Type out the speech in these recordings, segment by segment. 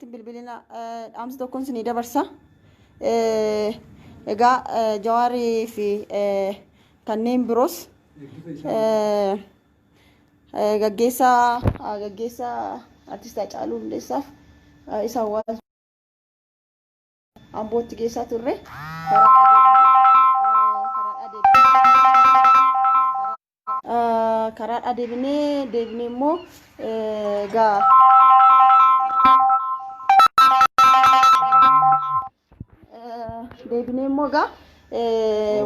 bilbilina dhaamsa tokkoon isinii dabarsa. Egaa Jawarii fi kanneen biroos gaggeessaa artistaa Haacaaluu Hundeessaaf isa hawaasa Ambootti geessaa turre karaa deebinee immoo egaa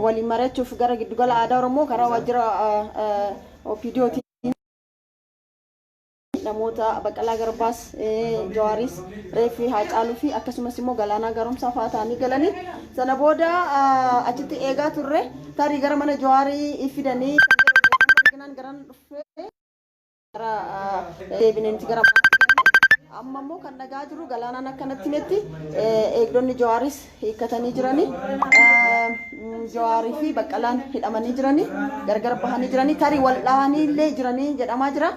waliin mari'achuuf gara giddugala aadaa Oromoo karaa waajjira OPDOtiin namoota Baqqalaa Garbaas, Jawaaris, Reeffi Haacaaluu fi akkasumas immoo Galaanaa Garoomsaa fa'aa ta'anii galanii sana booda achitti eegaa turre tarii gara mana Jawaarii fidanii garan dhufee gara deebineenti gara amma immoo kan dhagaa jiru Galaanaan akkanatti metti eegdonni Jawaaris hiikkatanii jiranii Jawaarii fi Baqqalaan hidhamanii jiranii gargar bahanii jiranii tarii wal dhahanii illee jiranii jedhamaa jira.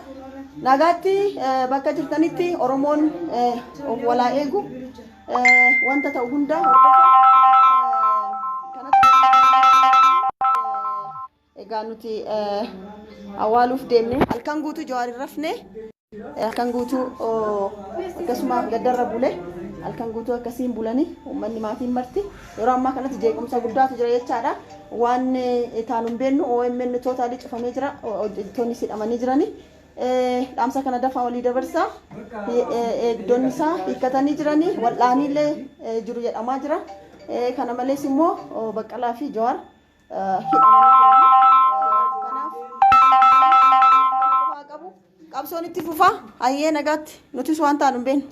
Nagaatti bakka jirtanitti Oromoon of walaa eegu wanta ta'u hunda egaa nuti awwaaluuf deemne halkan guutuu Jawaarii rafne halkan guutuu akkasuma gaddarra bule halkan guutuu akkasiin bulanii uummanni maatiin marti yeroo ammaa kanatti jeequmsa guddaatu jira jechaadha. Waan taanu hin beeknu OMN tootaalii cufamee jira hojjettoonni hidhamanii jiranii. Dhaamsa kana dafaa walii dabarsaa eegdonni isaa hiikkatanii jiranii wal'aanii illee jiru jedhamaa jira. Kana malees immoo Baqqalaa fi Jawaar hidhamanii jiranii. Kanaaf qabsoon itti fufaa hayyee nagaatti nutis waan taanu hin beeknu.